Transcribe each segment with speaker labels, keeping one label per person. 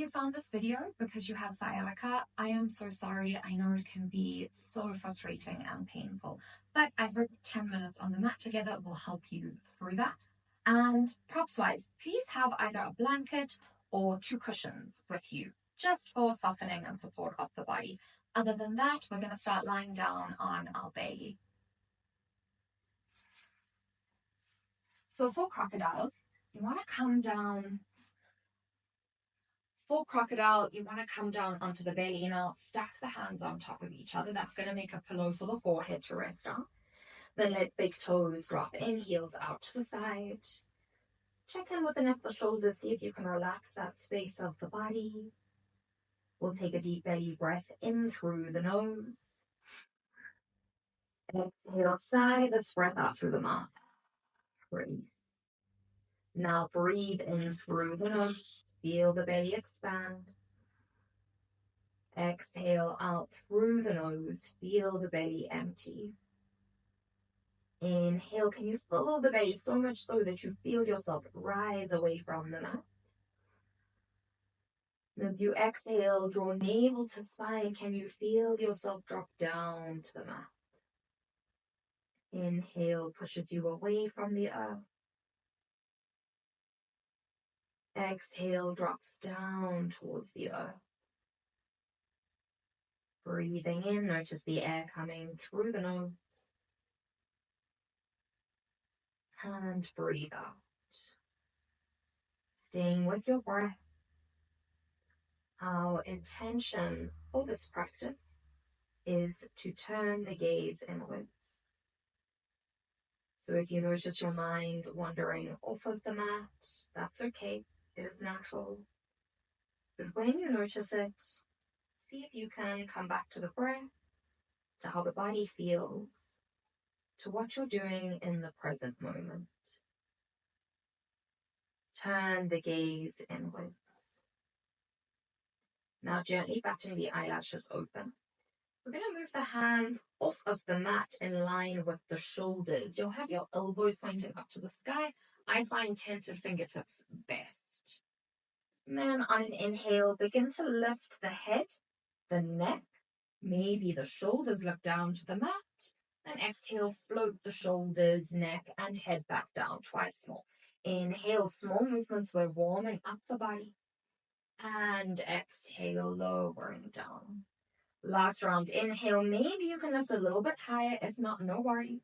Speaker 1: you found this video because you have sciatica, I am so sorry. I know it can be so frustrating and painful, but I hope 10 minutes on the mat together will help you through that. And props wise, please have either a blanket or 2 cushions with you, just for softening and support of the body. Other than that, we're going to start lying down on our belly. So for crocodile, you want to come down. For crocodile, you want to come down onto the belly. Now stack the hands on top of each other. That's going to make a pillow for the forehead to rest on. Then let big toes drop in, heels out to the side. Check in with the neck, the shoulders, see if you can relax that space of the body. We'll take a deep belly breath in through the nose. Exhale, sigh this breath out through the mouth. Release. Now breathe in through the nose. Feel the belly expand. Exhale out through the nose. Feel the belly empty. Inhale, can you fill the belly so much so that you feel yourself rise away from the mat? As you exhale, draw navel to spine. Can you feel yourself drop down to the mat? Inhale pushes you away from the earth. Exhale drops down towards the earth. Breathing in, notice the air coming through the nose. And breathe out. Staying with your breath. Our intention for this practice is to turn the gaze inwards. So if you notice your mind wandering off of the mat, that's okay. It is natural. But when you notice it, see if you can come back to the breath, to how the body feels, to what you're doing in the present moment. Turn the gaze inwards. Now gently batting the eyelashes open. We're going to move the hands off of the mat in line with the shoulders. You'll have your elbows pointing up to the sky. I find tented fingertips best. And then on an inhale, begin to lift the head, the neck, maybe the shoulders look down to the mat. And exhale, float the shoulders, neck, and head back down twice more. Inhale, small movements. We're warming up the body. And exhale, lowering down. Last round, inhale, maybe you can lift a little bit higher, if not, no worries.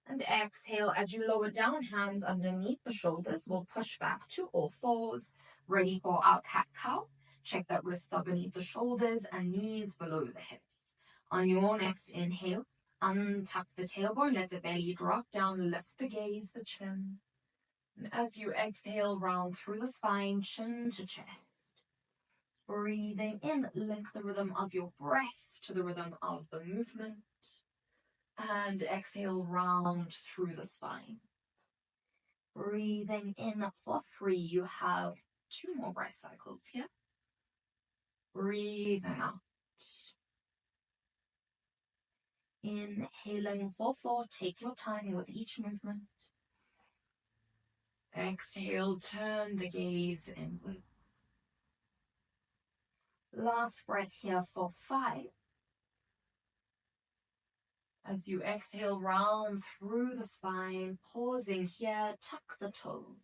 Speaker 1: And exhale, as you lower down, hands underneath the shoulders, we'll push back to all fours, ready for our cat-cow. Check that wrists are beneath the shoulders and knees below the hips. On your next inhale, untuck the tailbone, let the belly drop down, lift the gaze, the chin. And as you exhale, round through the spine, chin to chest. Breathing in, link the rhythm of your breath to the rhythm of the movement. And exhale, round through the spine. Breathing in for 3. You have 2 more breath cycles here. Breathing out. Inhaling for 4. Take your time with each movement. Exhale, turn the gaze inwards. Last breath here for 5. As you exhale, round through the spine, pausing here, tuck the toes.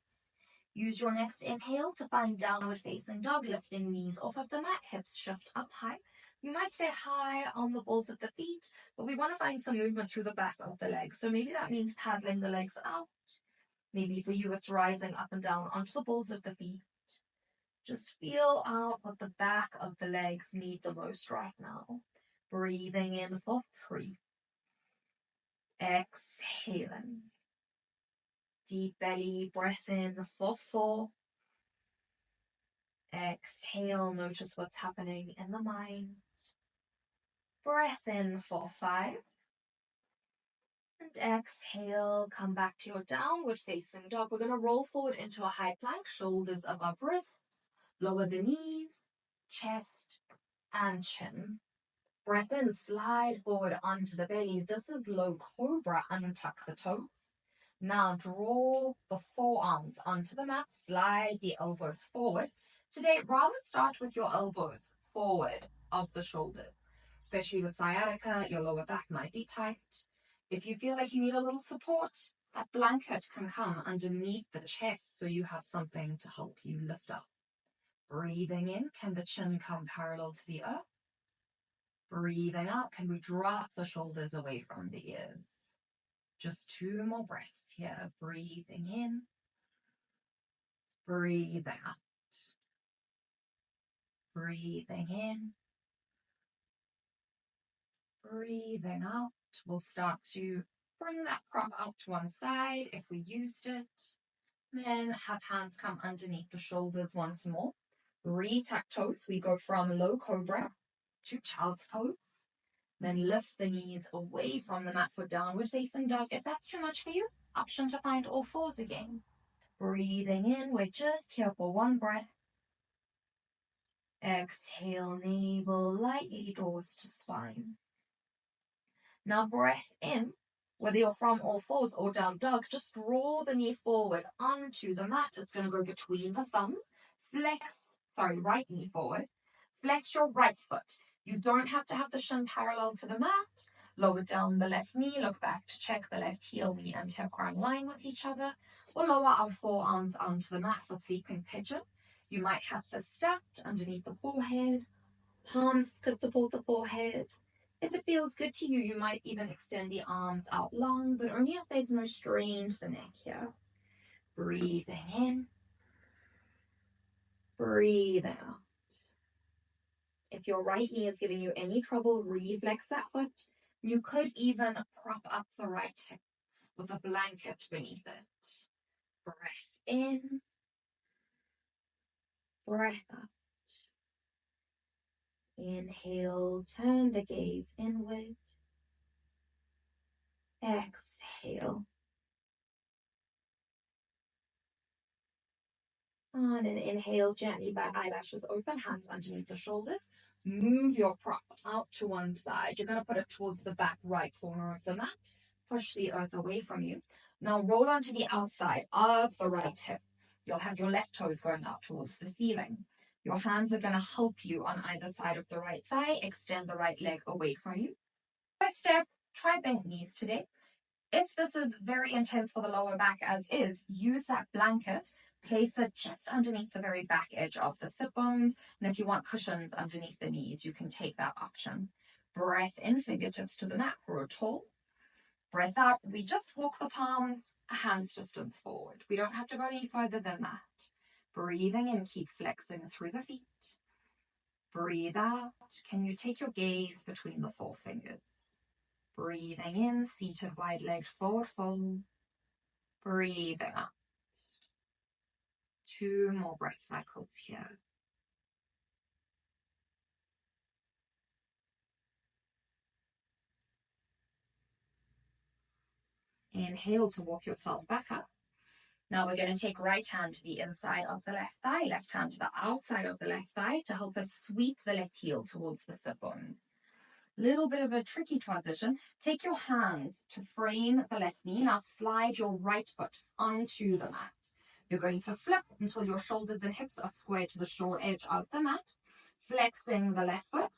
Speaker 1: Use your next inhale to find downward facing dog, lifting knees off of the mat, hips shift up high. You might stay high on the balls of the feet, but we want to find some movement through the back of the legs. So maybe that means paddling the legs out. Maybe for you, it's rising up and down onto the balls of the feet. Just feel out what the back of the legs need the most right now. Breathing in for 3. Exhaling. Deep belly breath in for 4. Exhale, notice what's happening in the mind. Breath in for 5. And exhale, come back to your downward facing dog. We're going to roll forward into a high plank, shoulders above wrists, lower the knees, chest, and chin. Breath in, slide forward onto the belly. This is low cobra, untuck the toes. Now draw the forearms onto the mat, slide the elbows forward. Today, rather start with your elbows forward of the shoulders. Especially with sciatica, your lower back might be tight. If you feel like you need a little support, that blanket can come underneath the chest so you have something to help you lift up. Breathing in, can the chin come parallel to the earth? Breathing out, can we drop the shoulders away from the ears? Just 2 more breaths here. Breathing in, breathing out. Breathing in, breathing out. We'll start to bring that prop out to one side if we used it. Then have hands come underneath the shoulders once more. Retuck toes. We go from low cobra to child's pose. Then lift the knees away from the mat for downward facing dog. If that's too much for you, option to find all fours again. Breathing in, we're just here for 1 breath. Exhale, navel lightly draws to spine. Now breath in, whether you're from all fours or down dog, just roll the knee forward onto the mat. It's going to go between the thumbs. Right knee forward. Flex your right foot. You don't have to have the shin parallel to the mat. Lower down the left knee, look back to check the left heel, knee and hip are in line with each other. Or lower our forearms onto the mat for sleeping pigeon. You might have fists stacked underneath the forehead. Palms could support the forehead. If it feels good to you, you might even extend the arms out long, but only if there's no strain to the neck here. Breathing in. Breathing out. If your right knee is giving you any trouble, reflex that foot. You could even prop up the right hip with a blanket beneath it. Breath in. Breath out. Inhale, turn the gaze inward. Exhale. On an inhale, gently bat eyelashes open, hands underneath the shoulders. Move your prop out to one side. You're going to put it towards the back right corner of the mat. Push the earth away from you. Now roll onto the outside of the right hip. You'll have your left toes going out towards the ceiling. Your hands are going to help you on either side of the right thigh. Extend the right leg away from you. First step, try bent knees today. If this is very intense for the lower back as is, use that blanket. Place it just underneath the very back edge of the sit bones. And if you want cushions underneath the knees, you can take that option. Breath in, fingertips to the mat, grow tall. Breath out, we just walk the palms a hand's distance forward. We don't have to go any further than that. Breathing in, keep flexing through the feet. Breathe out. Can you take your gaze between the forefingers? Breathing in, seated wide-legged forward fold. Breathing out. 2 more breath cycles here. Inhale to walk yourself back up. Now we're going to take right hand to the inside of the left thigh, left hand to the outside of the left thigh to help us sweep the left heel towards the sit bones. Little bit of a tricky transition. Take your hands to frame the left knee. Now slide your right foot onto the mat. You're going to flip until your shoulders and hips are square to the short edge of the mat. Flexing the left foot.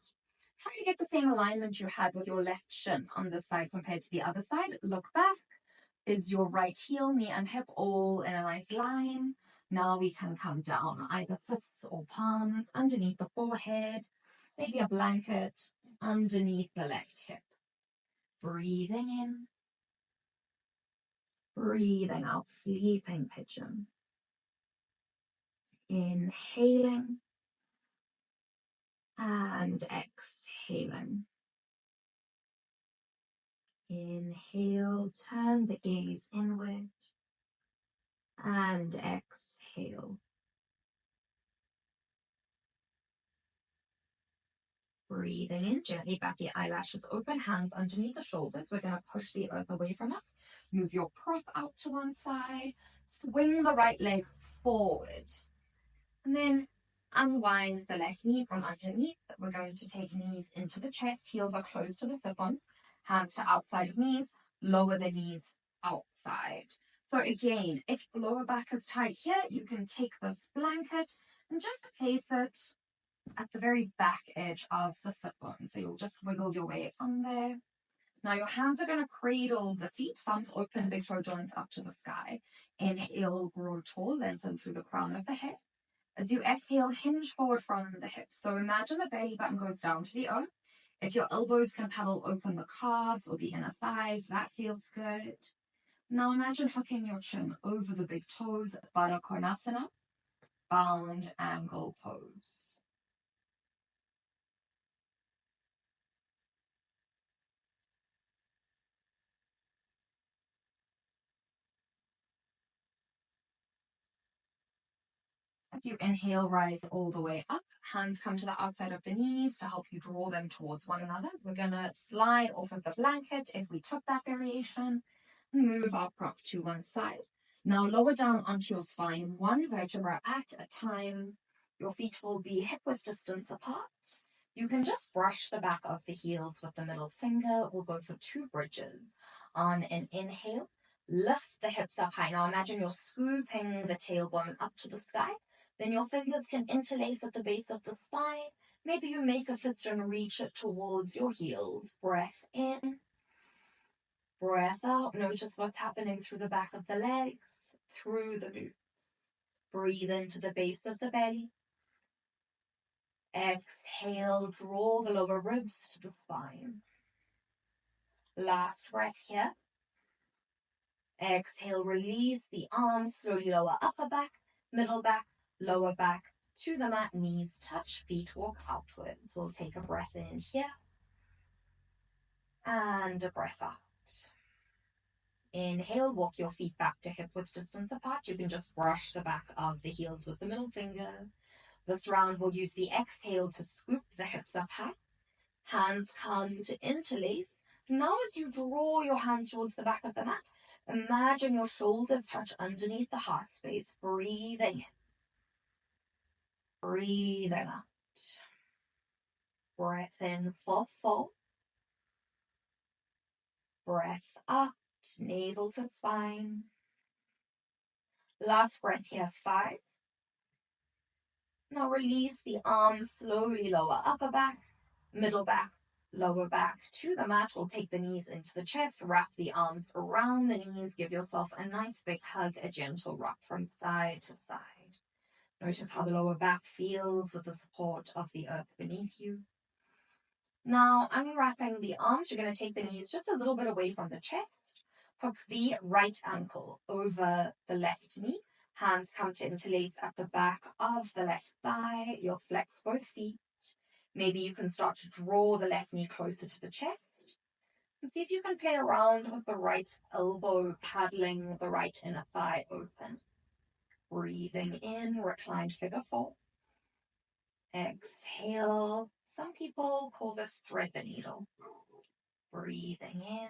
Speaker 1: Try to get the same alignment you had with your left shin on this side compared to the other side. Look back. Is your right heel, knee and hip all in a nice line? Now we can come down, either fists or palms underneath the forehead. Maybe a blanket underneath the left hip. Breathing in. Breathing out, sleeping pigeon. Inhaling and exhaling. Inhale, turn the gaze inward and exhale. Breathing in, gently back the eyelashes open, hands underneath the shoulders. We're going to push the earth away from us. Move your prop out to one side. Swing the right leg forward. And then unwind the left knee from underneath. We're going to take knees into the chest. Heels are close to the sit bones. Hands to outside of knees. Lower the knees outside. So again, if your lower back is tight here, you can take this blanket, And just place it at the very back edge of the sit bone. So you'll just wiggle your way from there. Now your hands are going to cradle the feet, thumbs open, big toe joints up to the sky. Inhale, grow tall, lengthen through the crown of the head. As you exhale, hinge forward from the hips. So imagine the belly button goes down to the earth. If your elbows can pedal open the calves or the inner thighs, that feels good. Now imagine hooking your chin over the big toes, Baddha Konasana, bound angle pose. As you inhale, rise all the way up. Hands come to the outside of the knees to help you draw them towards one another. We're going to slide off of the blanket if we took that variation. Move our prop to one side. Now lower down onto your spine, one vertebra at a time. Your feet will be hip-width distance apart. You can just brush the back of the heels with the middle finger. We'll go for 2 bridges. On an inhale, lift the hips up high. Now imagine you're scooping the tailbone up to the sky. Then your fingers can interlace at the base of the spine. Maybe you make a fist and reach it towards your heels. Breath in, breath out. Notice what's happening through the back of the legs, through the glutes. Breathe into the base of the belly. Exhale, draw the lower ribs to the spine. Last breath here. Exhale, release the arms, slowly lower upper back, middle back, lower back, to the mat, knees touch, feet walk outwards. We'll take a breath in here and a breath out. Inhale, walk your feet back to hip width distance apart. You can just brush the back of the heels with the middle finger. This round we'll use the exhale to scoop the hips up high. Hands come to interlace. Now as you draw your hands towards the back of the mat, imagine your shoulders touch underneath the heart space. Breathing in. Breathing out. Breath in for 4. Breath up, navel to spine. Last breath here, 5. Now release the arms, slowly lower upper back, middle back, lower back to the mat. We'll take the knees into the chest, wrap the arms around the knees, give yourself a nice big hug, a gentle rock from side to side. Notice how the lower back feels with the support of the earth beneath you. Now, unwrapping the arms, you're going to take the knees just a little bit away from the chest. Hook the right ankle over the left knee. Hands come to interlace at the back of the left thigh. You'll flex both feet. Maybe you can start to draw the left knee closer to the chest. And see if you can play around with the right elbow, paddling the right inner thigh open. Breathing in, reclined figure 4. Exhale. Some people call this thread the needle. Breathing in,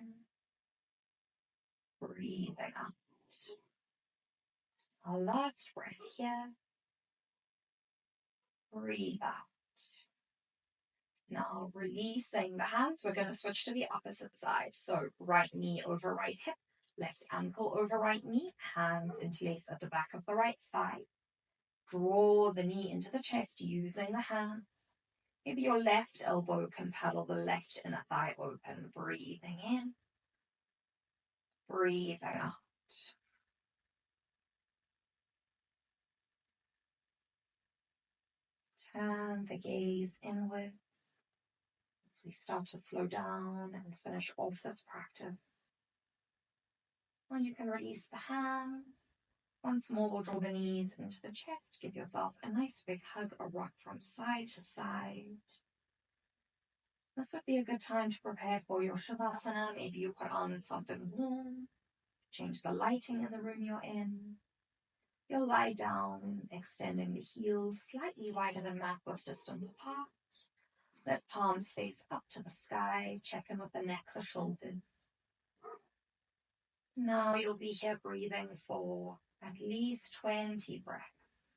Speaker 1: breathing out. Our last breath here. Breathe out. Now releasing the hands, we're going to switch to the opposite side. So right knee over right hip, left ankle over right knee, hands interlace at the back of the right thigh. Draw the knee into the chest using the hands. Maybe your left elbow can paddle the left inner thigh open. Breathing in, breathing out. Turn the gaze inwards as we start to slow down and finish off this practice. When you can release the hands, once more we'll draw the knees into the chest. Give yourself a nice big hug, a rock from side to side. This would be a good time to prepare for your Shavasana. Maybe you put on something warm, change the lighting in the room you're in. You'll lie down, extending the heels slightly wider than mat width distance apart. Let palms face up to the sky. Check in with the neck, the shoulders. Now you'll be here breathing for at least 20 breaths.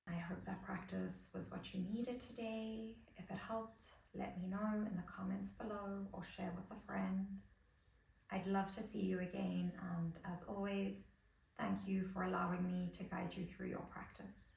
Speaker 1: I hope that practice was what you needed today. If it helped, let me know in the comments below or share with a friend. I'd love to see you again, and as always, thank you for allowing me to guide you through your practice.